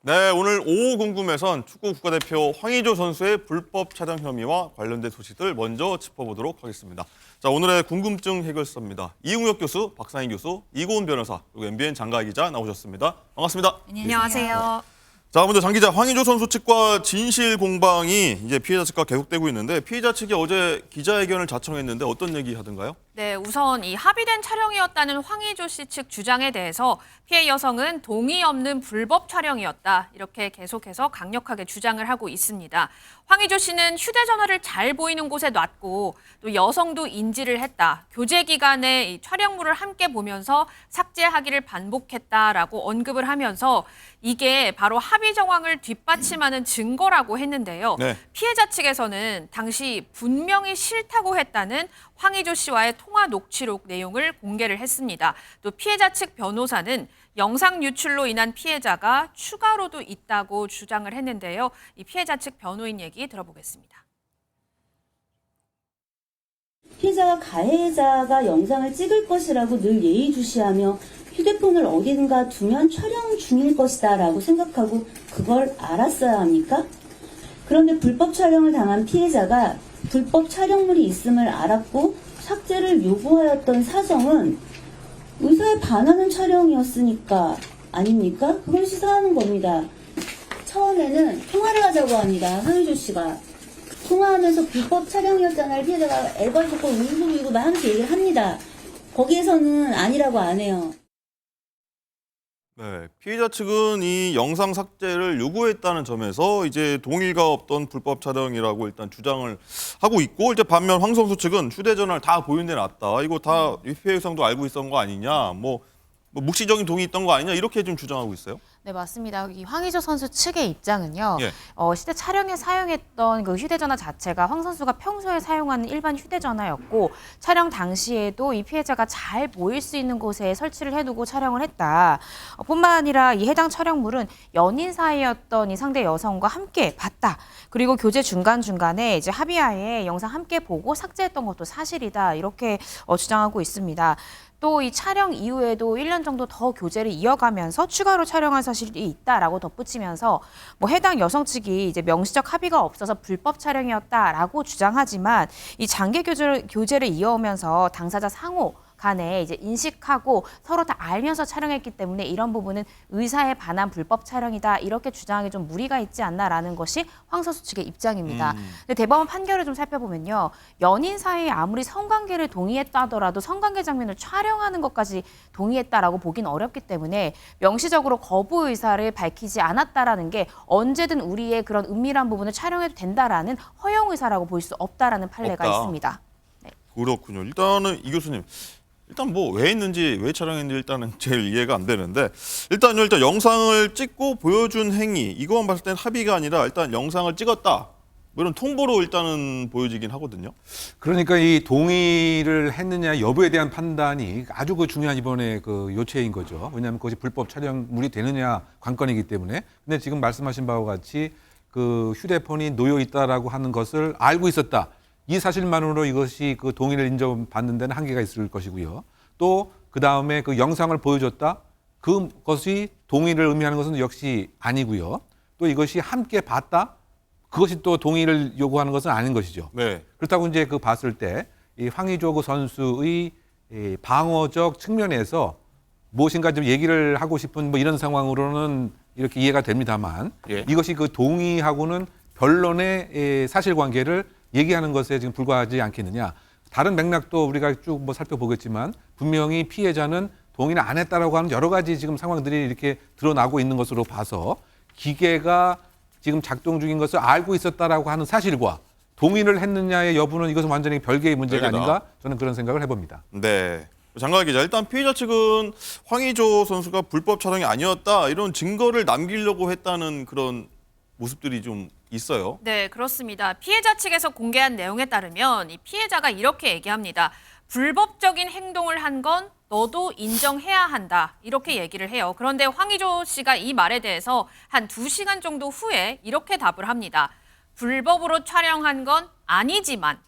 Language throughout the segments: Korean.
네, 오늘 오후 궁금해선 축구 국가대표 황의조 선수의 불법 촬영 혐의와 관련된 소식들 먼저 짚어보도록 하겠습니다. 자, 오늘의 궁금증 해결서입니다. 이웅혁 교수, 박상희 교수, 이고은 변호사, 그리고 MBN 장가희 기자 나오셨습니다. 반갑습니다. 안녕하세요. 자, 먼저 장 기자, 황의조 선수 측과 진실 공방이 이제 피해자 측과 계속되고 있는데 피해자 측이 어제 기자회견을 자청했는데 어떤 얘기 하던가요? 네, 우선 이 합의된 촬영이었다는 황의조 씨 측 주장에 대해서 피해 여성은 동의 없는 불법 촬영이었다. 이렇게 계속해서 강력하게 주장을 하고 있습니다. 황의조 씨는 휴대전화를 잘 보이는 곳에 놨고 또 여성도 인지를 했다. 교제 기간에 이 촬영물을 함께 보면서 삭제하기를 반복했다라고 언급을 하면서 이게 바로 합의 정황을 뒷받침하는 증거라고 했는데요. 네. 피해자 측에서는 당시 분명히 싫다고 했다는 황의조 씨와의 통화 녹취록 내용을 공개를 했습니다. 또 피해자 측 변호사는 영상 유출로 인한 피해자가 추가로도 있다고 주장을 했는데요. 이 피해자 측 변호인 얘기 들어보겠습니다. 피해자가 가해자가 영상을 찍을 것이라고 늘 예의주시하며 휴대폰을 어딘가 두면 촬영 중일 것이다 라고 생각하고 그걸 알았어야 합니까? 그런데 불법 촬영을 당한 피해자가 불법 촬영물이 있음을 알았고 삭제를 요구하였던 사정은 의사에 반하는 촬영이었으니까 아닙니까? 그걸 시사하는 겁니다. 처음에는 통화를 하자고 합니다. 황의조 씨가. 통화하면서 불법 촬영이었잖아요. 피해자가 애걸 듣고 울고 막 하면서 얘기를 합니다. 거기에서는 아니라고 안 해요. 네, 피해자 측은 이 영상 삭제를 요구했다는 점에서 이제 동의가 없던 불법 촬영이라고 일단 주장을 하고 있고, 이제 반면 황 선수 측은 휴대전화를 다 보이는 데 놨다. 이거 다 피해 여성도 알고 있었던 거 아니냐, 뭐 묵시적인 동의 있던 거 아니냐, 이렇게 좀 주장하고 있어요. 네, 맞습니다. 이 황의조 선수 측의 입장은요. 예. 시대 촬영에 사용했던 그 휴대전화 자체가 황 선수가 평소에 사용하는 일반 휴대전화였고 촬영 당시에도 이 피해자가 잘 보일 수 있는 곳에 설치를 해두고 촬영을 했다. 뿐만 아니라 이 해당 촬영물은 연인 사이였던 이 상대 여성과 함께 봤다. 그리고 교제 중간중간에 이제 합의하에 영상 함께 보고 삭제했던 것도 사실이다. 이렇게 주장하고 있습니다. 또 이 촬영 이후에도 1년 정도 더 교제를 이어가면서 추가로 촬영한 사실이 있다라고 덧붙이면서 뭐 해당 여성 측이 이제 명시적 합의가 없어서 불법 촬영이었다라고 주장하지만 이 장기 교제를 이어오면서 당사자 상호 간에 이제 인식하고 서로 다 알면서 촬영했기 때문에 이런 부분은 의사에 반한 불법 촬영이다 이렇게 주장하기 좀 무리가 있지 않나라는 것이 황 선수 측의 입장입니다. 근데 대법원 판결을 좀 살펴보면요, 연인 사이에 아무리 성관계를 동의했다 하더라도 성관계 장면을 촬영하는 것까지 동의했다라고 보긴 어렵기 때문에 명시적으로 거부 의사를 밝히지 않았다라는 게 언제든 우리의 그런 은밀한 부분을 촬영해도 된다라는 허용 의사라고 볼 수 없다라는 판례가 없다. 있습니다. 그렇군요. 일단은 이 교수님, 일단 뭐 왜 했는지, 왜 촬영했는지 일단은 제일 이해가 안 되는데, 일단 영상을 찍고 보여준 행위, 이거만 봤을 땐 합의가 아니라 일단 영상을 찍었다, 뭐 이런 통보로 일단은 보여지긴 하거든요. 그러니까 이 동의를 했느냐 여부에 대한 판단이 아주 그 중요한 이번에 그 요체인 거죠. 왜냐하면 그것이 불법 촬영물이 되느냐 관건이기 때문에. 근데 지금 말씀하신 바와 같이 그 휴대폰이 놓여 있다라고 하는 것을 알고 있었다. 이 사실만으로 이것이 그 동의를 인정받는 데는 한계가 있을 것이고요. 또 그 다음에 그 영상을 보여줬다. 그것이 동의를 의미하는 것은 역시 아니고요. 또 이것이 함께 봤다. 그것이 또 동의를 요구하는 것은 아닌 것이죠. 네. 그렇다고 이제 그 봤을 때 이 황의조 그 선수의 이 방어적 측면에서 무엇인가 좀 얘기를 하고 싶은 뭐 이런 상황으로는 이렇게 이해가 됩니다만, 예. 이것이 그 동의하고는 변론의 사실관계를 얘기하는 것에 지금 불과하지 않겠느냐. 다른 맥락도 우리가 쭉 뭐 살펴보겠지만 분명히 피해자는 동의를 안 했다라고 하는 여러 가지 지금 상황들이 이렇게 드러나고 있는 것으로 봐서 기계가 지금 작동 중인 것을 알고 있었다라고 하는 사실과 동의를 했느냐의 여부는 이것은 완전히 별개의 문제가 별개다. 아닌가, 저는 그런 생각을 해봅니다. 네. 장가희 기자, 일단 피해자 측은 황의조 선수가 불법 촬영이 아니었다, 이런 증거를 남기려고 했다는 그런 모습들이 좀 있어요. 네, 그렇습니다. 피해자 측에서 공개한 내용에 따르면 이 피해자가 이렇게 얘기합니다. 불법적인 행동을 한 건 너도 인정해야 한다. 이렇게 얘기를 해요. 그런데 황의조 씨가 이 말에 대해서 한 2시간 정도 후에 이렇게 답을 합니다. 불법으로 촬영한 건 아니지만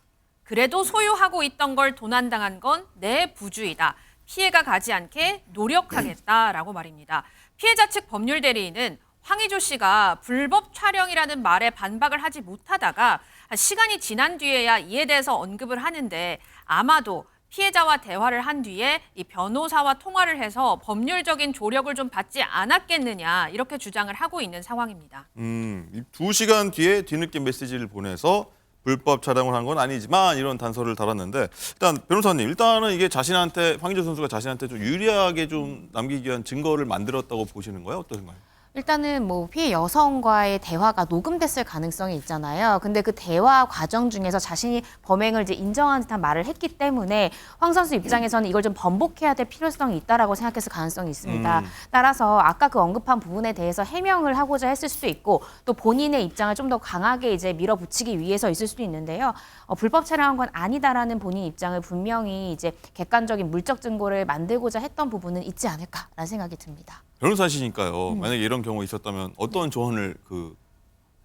그래도 소유하고 있던 걸 도난당한 건 내 부주의다. 피해가 가지 않게 노력하겠다라고 말입니다. 피해자 측 법률 대리인은 황의조 씨가 불법 촬영이라는 말에 반박을 하지 못하다가 시간이 지난 뒤에야 이에 대해서 언급을 하는데 아마도 피해자와 대화를 한 뒤에 이 변호사와 통화를 해서 법률적인 조력을 좀 받지 않았겠느냐 이렇게 주장을 하고 있는 상황입니다. 2시간 뒤에 뒤늦게 메시지를 보내서 불법 촬영을 한 건 아니지만 이런 단서를 달았는데 일단 변호사님 일단은 이게 자신한테 황의조 선수가 자신한테 좀 유리하게 좀 남기기 위한 증거를 만들었다고 보시는 거예요? 어떠신가요? 일단은 뭐 피해 여성과의 대화가 녹음됐을 가능성이 있잖아요. 근데 그 대화 과정 중에서 자신이 범행을 이제 인정하는 듯한 말을 했기 때문에 황 선수 입장에서는 이걸 좀 번복해야 될 필요성이 있다라고 생각했을 가능성이 있습니다. 따라서 아까 그 언급한 부분에 대해서 해명을 하고자 했을 수도 있고 또 본인의 입장을 좀 더 강하게 이제 밀어붙이기 위해서 있을 수도 있는데요. 불법 촬영한 건 아니다라는 본인 입장을 분명히 이제 객관적인 물적 증거를 만들고자 했던 부분은 있지 않을까라는 생각이 듭니다. 변호사시니까요. 만약에 이런 경우 있었다면 어떤 조언을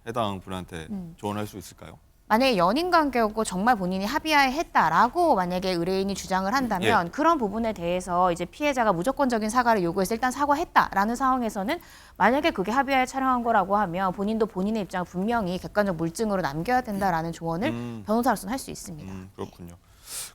해당 분한테 조언할 수 있을까요? 만약에 연인 관계였고 정말 본인이 합의하에 했다라고 만약에 의뢰인이 주장을 한다면 그런 부분에 대해서 이제 피해자가 무조건적인 사과를 요구해서 일단 사과했다라는 상황에서는 만약에 그게 합의하에 촬영한 거라고 하면 본인도 본인의 입장을 분명히 객관적 물증으로 남겨야 된다라는 조언을 변호사로서는 할 수 있습니다. 그렇군요.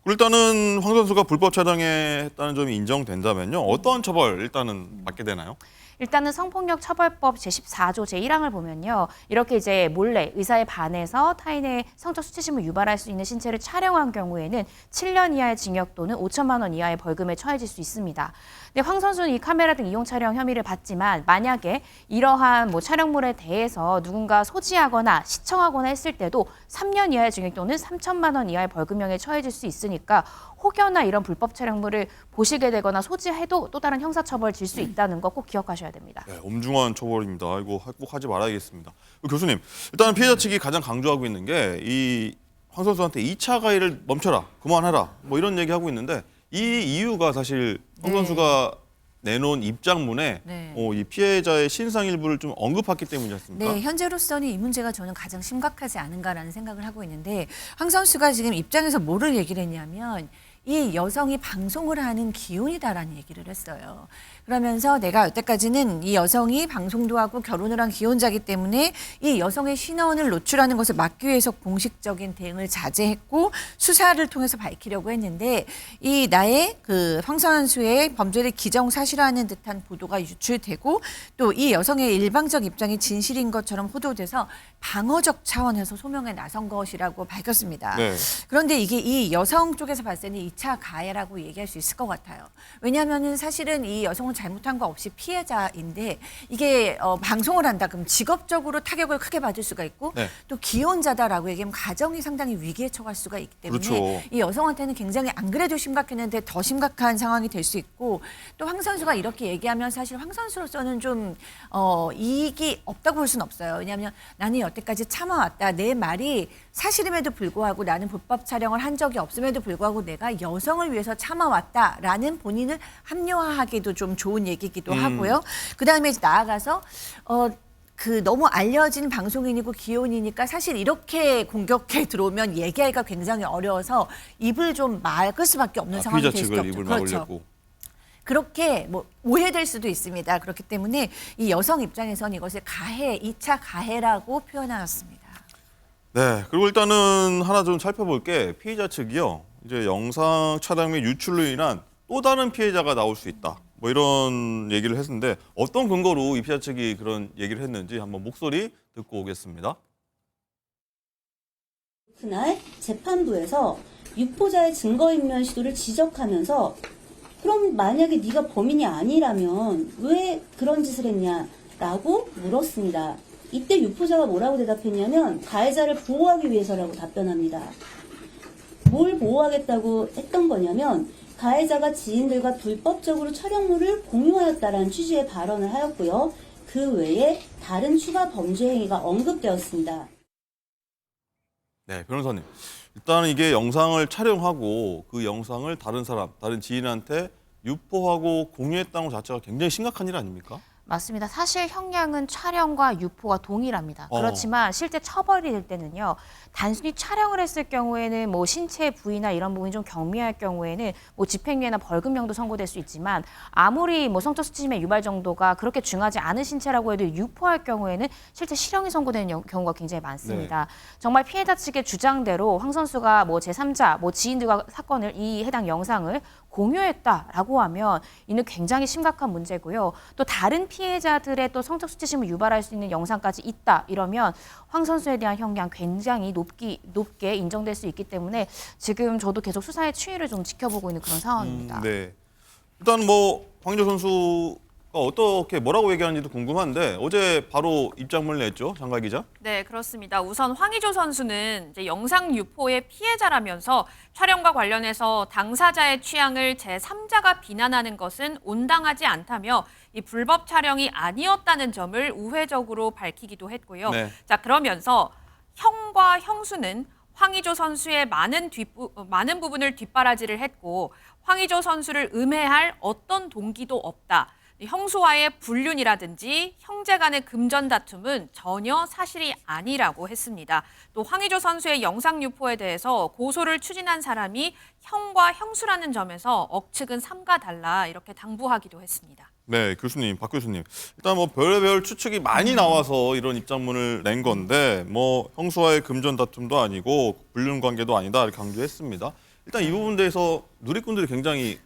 일단은 황 선수가 불법 촬영했다는 점이 인정된다면요. 어떤 처벌 일단은 받게 되나요? 일단은 성폭력 처벌법 제14조 제1항을 보면요. 이렇게 이제 몰래 의사에 반해서 타인의 성적 수치심을 유발할 수 있는 신체를 촬영한 경우에는 7년 이하의 징역 또는 5천만 원 이하의 벌금에 처해질 수 있습니다. 근데 황 선수는 이 카메라 등 이용 촬영 혐의를 받지만 만약에 이러한 뭐 촬영물에 대해서 누군가 소지하거나 시청하거나 했을 때도 3년 이하의 징역 또는 3천만 원 이하의 벌금형에 처해질 수 있으니까 혹여나 이런 불법 촬영물을 보시게 되거나 소지해도 또 다른 형사처벌 질 수 있다는 거 꼭 기억하셔야 됩니다. 네, 엄중한 처벌입니다. 이거 꼭 하지 말아야겠습니다. 교수님, 일단 피해자 측이 가장 강조하고 있는 게 이 황 선수한테 2차 가해를 멈춰라, 그만해라, 뭐 이런 얘기하고 있는데 이 이유가 사실 황 선수가 내놓은 입장문에 이 피해자의 신상 일부를 좀 언급했기 때문이지 않습니까? 네, 현재로서는 이 문제가 저는 가장 심각하지 않은가라는 생각을 하고 있는데 황 선수가 지금 입장에서 뭐를 얘기를 했냐면 이 여성이 방송을 하는 기혼이다라는 얘기를 했어요. 그러면서 내가 여태까지는 이 여성이 방송도 하고 결혼을 한 기혼자이기 때문에 이 여성의 신원을 노출하는 것을 막기 위해서 공식적인 대응을 자제했고 수사를 통해서 밝히려고 했는데 이 나의 그 황 선수의 범죄를 기정사실화하는 듯한 보도가 유출되고 또 이 여성의 일방적 입장이 진실인 것처럼 호도돼서 방어적 차원에서 소명에 나선 것이라고 밝혔습니다. 네. 그런데 이게 이 여성 쪽에서 봤을 때는 2차 가해라고 얘기할 수 있을 것 같아요. 왜냐하면 사실은 이 여성은 잘못한 거 없이 피해자인데 이게 방송을 한다 그럼 직업적으로 타격을 크게 받을 수가 있고 또 기혼자다라고 얘기하면 가정이 상당히 위기에 처할 수가 있기 때문에 그렇죠. 이 여성한테는 굉장히 안 그래도 심각했는데 더 심각한 상황이 될 수 있고 또 황 선수가 이렇게 얘기하면 사실 황 선수로서는 좀 이익이 없다고 볼 수는 없어요. 왜냐하면 나는 여태까지 참아왔다. 내 말이 사실임에도 불구하고 나는 불법 촬영을 한 적이 없음에도 불구하고 내가 여성을 위해서 참아왔다라는 본인을 합리화하기도 좀 좋은 얘기기도 하고요. 그다음에 나아가서 그 너무 알려진 방송인이고 기혼이니까 사실 이렇게 공격해 들어오면 얘기하기가 굉장히 어려워서 입을 좀 막을 수밖에 없는 상황이 피해자 될 수도 측을 없죠. 입을 그렇죠. 막으려고. 그렇게 뭐 오해될 수도 있습니다. 그렇기 때문에 이 여성 입장에서는 이것을 가해, 2차 가해라고 표현하였습니다. 네, 그리고 일단은 하나 좀 살펴볼 게 피해자 측이요. 이제 영상 촬영 및 유출로 인한 또 다른 피해자가 나올 수 있다. 뭐 이런 얘기를 했는데 어떤 근거로 이 피해자 측이 그런 얘기를 했는지 한번 목소리 듣고 오겠습니다. 그날 재판부에서 유포자의 증거인멸 시도를 지적하면서 그럼 만약에 네가 범인이 아니라면 왜 그런 짓을 했냐라고 물었습니다. 이때 유포자가 뭐라고 대답했냐면 가해자를 보호하기 위해서라고 답변합니다. 뭘 보호하겠다고 했던 거냐면 가해자가 지인들과 불법적으로 촬영물을 공유하였다라는 취지의 발언을 하였고요. 그 외에 다른 추가 범죄 행위가 언급되었습니다. 네, 변호사님. 일단은 이게 영상을 촬영하고 그 영상을 다른 사람, 다른 지인한테 유포하고 공유했다는 것 자체가 굉장히 심각한 일 아닙니까? 맞습니다. 사실 형량은 촬영과 유포가 동일합니다. 그렇지만 실제 처벌이 될 때는요. 단순히 촬영을 했을 경우에는 뭐 신체 부위나 이런 부분이 좀 경미할 경우에는 뭐 집행유예나 벌금형도 선고될 수 있지만 아무리 뭐 성적 수치심의 유발 정도가 그렇게 중하지 않은 신체라고 해도 유포할 경우에는 실제 실형이 선고되는 경우가 굉장히 많습니다. 정말 피해자 측의 주장대로 황 선수가 뭐 제3자, 뭐 지인들과 사건을 이 해당 영상을 공유했다라고 하면 이는 굉장히 심각한 문제고요. 또 다른 피해자들의 또 성적 수치심을 유발할 수 있는 영상까지 있다 이러면 황 선수에 대한 형량 굉장히 높게 인정될 수 있기 때문에 지금 저도 계속 수사의 추이를 좀 지켜보고 있는 그런 상황입니다. 네. 일단 뭐 황의조 선수가 어떻게 뭐라고 얘기하는지도 궁금한데 어제 바로 입장문을 냈죠, 장갈 기자. 네, 그렇습니다. 우선 황의조 선수는 이제 영상 유포의 피해자라면서 촬영과 관련해서 당사자의 취향을 제3자가 비난하는 것은 온당하지 않다며 이 불법 촬영이 아니었다는 점을 우회적으로 밝히기도 했고요. 네. 자, 그러면서 형과 형수는 황의조 선수의 많은 부분을 뒷바라지를 했고 황의조 선수를 음해할 어떤 동기도 없다. 형수와의 불륜이라든지 형제 간의 금전 다툼은 전혀 사실이 아니라고 했습니다. 또 황의조 선수의 영상 유포에 대해서 고소를 추진한 사람이 형과 형수라는 점에서 억측은 삼가 달라 이렇게 당부하기도 했습니다. 네, 교수님, 박 교수님. 일단 뭐 별의별 추측이 많이 나와서 이런 입장문을 낸 건데 뭐 형수와의 금전 다툼도 아니고 불륜 관계도 아니다 이렇게 강조했습니다. 일단 이 부분에 대해서 누리꾼들이 굉장히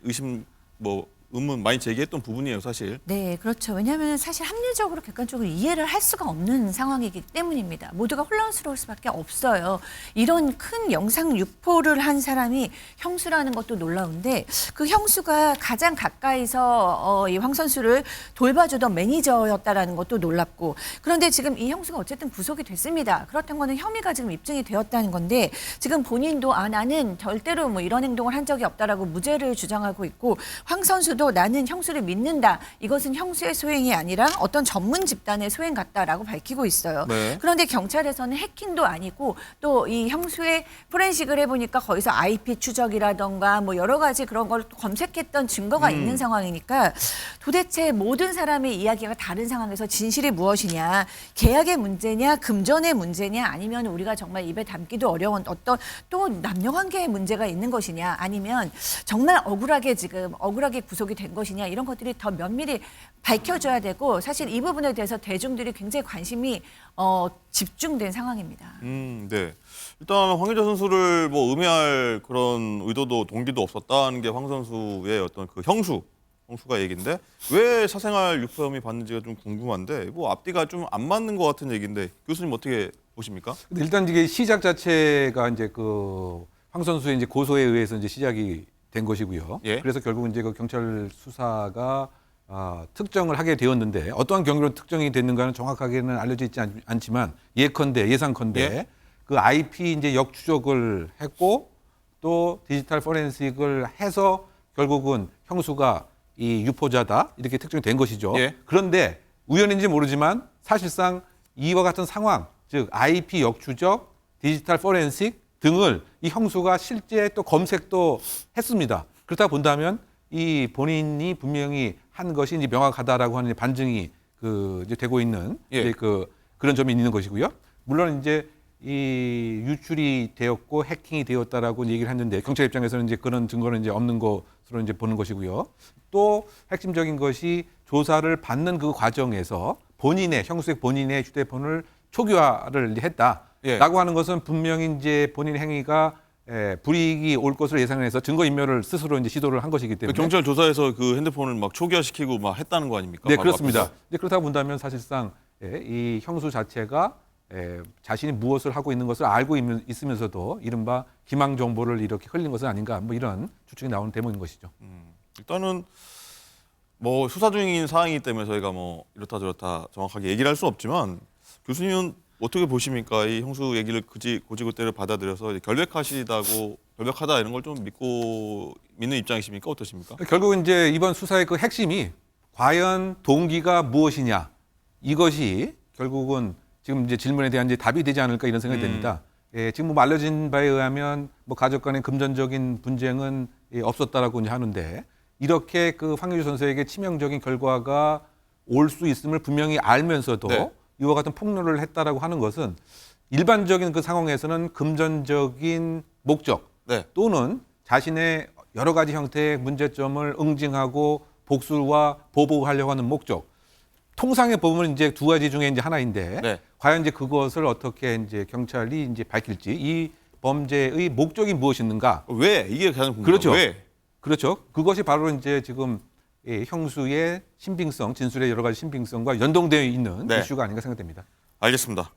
의문 많이 제기했던 부분이에요, 사실. 네, 그렇죠. 왜냐하면 사실 합리적으로 객관적으로 이해를 할 수가 없는 상황이기 때문입니다. 모두가 혼란스러울 수밖에 없어요. 이런 큰 영상 유포를 한 사람이 형수라는 것도 놀라운데 그 형수가 가장 가까이서 이 황 선수를 돌봐주던 매니저였다라는 것도 놀랍고 그런데 지금 이 형수가 어쨌든 구속이 됐습니다. 그렇다는 거는 혐의가 지금 입증이 되었다는 건데 지금 본인도 나는 절대로 뭐 이런 행동을 한 적이 없다라고 무죄를 주장하고 있고 황 선수도 나는 형수를 믿는다. 이것은 형수의 소행이 아니라 어떤 전문 집단의 소행 같다라고 밝히고 있어요. 네. 그런데 경찰에서는 해킹도 아니고 또 이 형수의 포렌식을 해보니까 거기서 IP 추적이라던가 뭐 여러 가지 그런 걸 검색했던 증거가 있는 상황이니까 도대체 모든 사람의 이야기가 다른 상황에서 진실이 무엇이냐. 계약의 문제냐 금전의 문제냐 아니면 우리가 정말 입에 담기도 어려운 어떤 또 남녀관계의 문제가 있는 것이냐 아니면 정말 억울하게 구속이 된 것이냐 이런 것들이 더 면밀히 밝혀져야 되고 사실 이 부분에 대해서 대중들이 굉장히 관심이 집중된 상황입니다. 네. 일단 황의조 선수를 뭐 음해할 그런 의도도 동기도 없었다는 게 황 선수의 어떤 그 형수가 얘기인데 왜 사생활 유포 혐의 받는지가 좀 궁금한데 뭐 앞뒤가 좀 안 맞는 것 같은 얘기인데 교수님 어떻게 보십니까? 근데 일단 이게 시작 자체가 이제 그 황 선수의 이제 고소에 의해서 이제 시작이 된 것이고요. 예. 그래서 결국 이제 그 경찰 수사가 특정을 하게 되었는데 어떠한 경위로 특정이 됐는가는 정확하게는 알려져 있지 않지만 예상컨대 예. 그 IP 이제 역추적을 했고 또 디지털 포렌식을 해서 결국은 형수가 이 유포자다 이렇게 특정이 된 것이죠. 예. 그런데 우연인지 모르지만 사실상 이와 같은 상황, 즉 IP 역추적, 디지털 포렌식 등을 이 형수가 실제 또 검색도 했습니다. 그렇다 본다면 이 본인이 분명히 한 것이 이제 명확하다라고 하는 반증이 이제 되고 있는 예. 이제 그런 점이 있는 것이고요. 물론 이제 이 유출이 되었고 해킹이 되었다라고 얘기를 했는데 경찰 입장에서는 이제 그런 증거는 이제 없는 것으로 이제 보는 것이고요. 또 핵심적인 것이 조사를 받는 그 과정에서 형수의 본인의 휴대폰을 초기화를 했다. 예. 라고 하는 것은 분명히 이제 본인 행위가 불이익이 올 것으로 예상해서 증거인멸을 스스로 이제 시도를 한 것이기 때문에 경찰 조사에서 그 핸드폰을 막 초기화시키고 막 했다는 거 아닙니까? 네, 바로 그렇습니다. 앞에서. 근데 그렇다고 본다면 사실상 이 형수 자체가 자신이 무엇을 하고 있는 것을 알고 있으면서도 이른바 기망 정보를 이렇게 흘린 것은 아닌가 뭐 이런 추측이 나오는 대목인 것이죠. 일단은 뭐 수사 중인 사항이기 때문에 저희가 뭐 이렇다 저렇다 정확하게 얘기를 할 수 없지만 교수님은 어떻게 보십니까? 이 형수 얘기를 고지고대로 받아들여서 결백하다 이런 걸 좀 믿는 입장이십니까? 어떠십니까? 결국 이제 이번 수사의 그 핵심이 과연 동기가 무엇이냐 이것이 결국은 지금 이제 질문에 대한 이제 답이 되지 않을까 이런 생각이 듭니다. 지금 뭐 알려진 바에 의하면 뭐 가족 간의 금전적인 분쟁은 없었다라고 이제 하는데 이렇게 그 황의조 선수에게 치명적인 결과가 올 수 있음을 분명히 알면서도 네. 이와 같은 폭로를 했다라고 하는 것은 일반적인 그 상황에서는 금전적인 목적 네. 또는 자신의 여러 가지 형태의 문제점을 응징하고 복수와 보복하려고 하는 목적. 통상의 법은 이제 두 가지 중에 이제 하나인데 네. 과연 이제 그것을 어떻게 이제 경찰이 이제 밝힐지 이 범죄의 목적이 무엇인가? 왜? 이게 가장 궁금해요. 그렇죠. 왜? 그렇죠. 그것이 바로 이제 지금 이 형수의 신빙성, 진술의 여러 가지 신빙성과 연동되어 있는 네. 이슈가 아닌가 생각됩니다. 알겠습니다.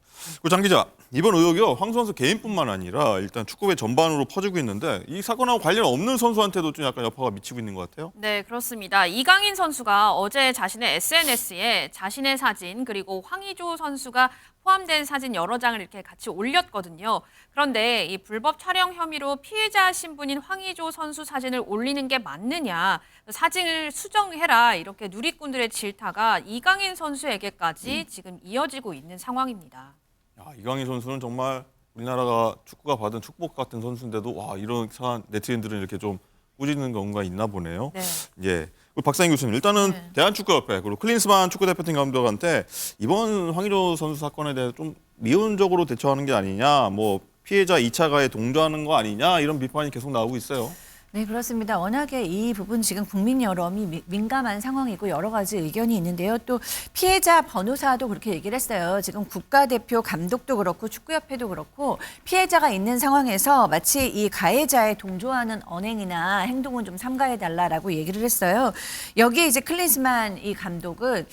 장 기자, 이번 의혹이요 황 선수 개인뿐만 아니라 일단 축구계 전반으로 퍼지고 있는데 이 사건하고 관련 없는 선수한테도 좀 약간 여파가 미치고 있는 것 같아요. 네, 그렇습니다. 이강인 선수가 어제 자신의 SNS에 자신의 사진 그리고 황의조 선수가 포함된 사진 여러 장을 이렇게 같이 올렸거든요. 그런데 이 불법 촬영 혐의로 피해자 신분인 황의조 선수 사진을 올리는 게 맞느냐, 사진을 수정해라 이렇게 누리꾼들의 질타가 이강인 선수에게까지 지금 이어지고 있는 상황입니다. 야, 이강인 선수는 정말 우리나라가 축구가 받은 축복 같은 선수인데도 와 이런 상한 네티즌들은 이렇게 좀 꾸짖는 경우가 있나 보네요. 네. 예. 우리 박상인 교수님, 일단은 네. 대한축구협회 그리고 클린스만 축구대표팀 감독한테 이번 황의조 선수 사건에 대해서 좀 미온적으로 대처하는 게 아니냐, 뭐 피해자 2차 가해 동조하는 거 아니냐 이런 비판이 계속 나오고 있어요. 네, 그렇습니다. 워낙에 이 부분 지금 국민 여론이 민감한 상황이고 여러 가지 의견이 있는데요. 또 피해자 변호사도 그렇게 얘기를 했어요. 지금 국가대표 감독도 그렇고 축구협회도 그렇고 피해자가 있는 상황에서 마치 이 가해자에 동조하는 언행이나 행동은 좀 삼가해달라라고 얘기를 했어요. 여기에 이제 클린스만 이 감독은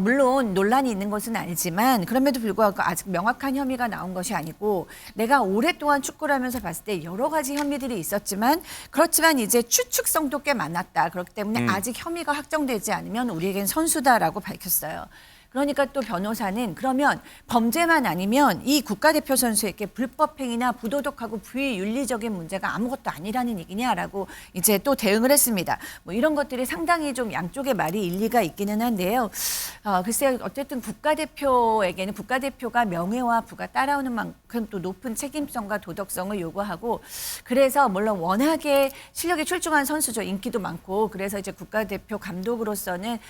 물론 논란이 있는 것은 알지만 그럼에도 불구하고 아직 명확한 혐의가 나온 것이 아니고 내가 오랫동안 축구를 하면서 봤을 때 여러 가지 혐의들이 있었지만 그렇지만 이제 추측성도 꽤 많았다. 그렇기 때문에 아직 혐의가 확정되지 않으면 우리에겐 선수다라고 밝혔어요. 그러니까 또 변호사는 그러면 범죄만 아니면 이 국가대표 선수에게 불법행위나 부도덕하고 비윤리적인 문제가 아무것도 아니라는 얘기냐라고 이제 또 대응을 했습니다. 뭐 이런 것들이 상당히 좀 양쪽의 말이 일리가 있기는 한데요. 글쎄요, 어쨌든 국가대표에게는 국가대표가 명예와 부가 따라오는 만큼 또 높은 책임성과 도덕성을 요구하고 그래서 물론 워낙에 실력이 출중한 선수죠. 인기도 많고 그래서 이제 국가대표 감독으로서는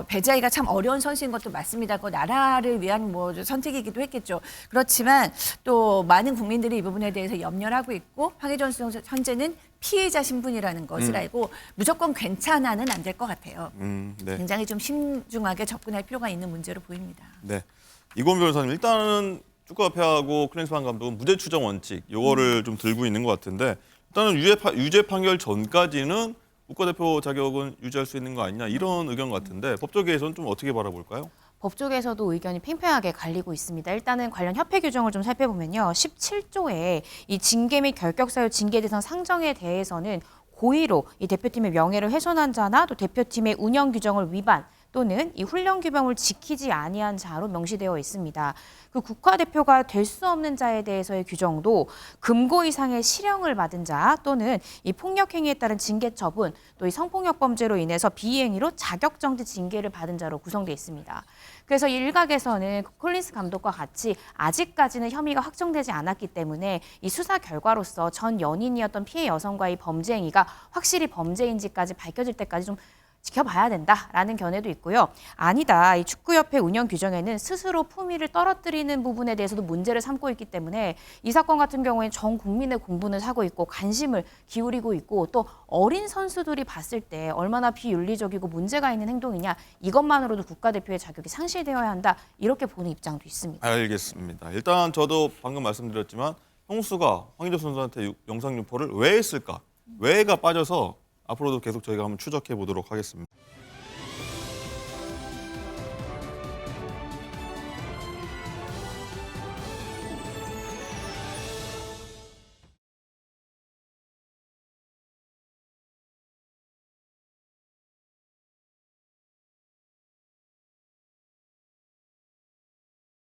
배자기가 참 어려운 선수인 것도 맞습니다. 그 나라를 위한 뭐 선택이기도 했겠죠. 그렇지만 또 많은 국민들이 이 부분에 대해서 염려를 하고 있고 황의조 선수 현재는 피해자 신분이라는 것을 알고 무조건 괜찮아는 안 될 것 같아요. 네. 굉장히 좀 신중하게 접근할 필요가 있는 문제로 보입니다. 네. 이건 변호사님, 일단은 축구협회하고 클린스만 감독은 무죄 추정 원칙 요거를 좀 들고 있는 것 같은데 일단은 유죄 판결 전까지는 국가대표 자격은 유지할 수 있는 거 아니냐 이런 의견 같은데 법조계에서는 좀 어떻게 바라볼까요? 법조계에서도 의견이 팽팽하게 갈리고 있습니다. 일단은 관련 협회 규정을 좀 살펴보면요. 17조에 이 징계 및 결격 사유 징계 대상 상정에 대해서는 고의로 이 대표팀의 명예를 훼손한 자나 또 대표팀의 운영 규정을 위반 또는 이 훈련 규범을 지키지 아니한 자로 명시되어 있습니다. 그 국가대표가 될 수 없는 자에 대해서의 규정도 금고 이상의 실형을 받은 자 또는 이 폭력 행위에 따른 징계 처분 또 이 성폭력 범죄로 인해서 비행위로 자격정지 징계를 받은 자로 구성되어 있습니다. 그래서 일각에서는 콜린스 감독과 같이 아직까지는 혐의가 확정되지 않았기 때문에 이 수사 결과로서 전 연인이었던 피해 여성과의 범죄 행위가 확실히 범죄인지까지 밝혀질 때까지 좀 지켜봐야 된다라는 견해도 있고요. 아니다. 이 축구협회 운영 규정에는 스스로 품위를 떨어뜨리는 부분에 대해서도 문제를 삼고 있기 때문에 이 사건 같은 경우에는 전 국민의 공분을 사고 있고 관심을 기울이고 있고 또 어린 선수들이 봤을 때 얼마나 비윤리적이고 문제가 있는 행동이냐 이것만으로도 국가대표의 자격이 상실되어야 한다 이렇게 보는 입장도 있습니다. 알겠습니다. 일단 저도 방금 말씀드렸지만 형수가 황의조 선수한테 영상 유포를 왜 했을까? 왜가 빠져서 앞으로도 계속 저희가 한번 추적해 보도록 하겠습니다.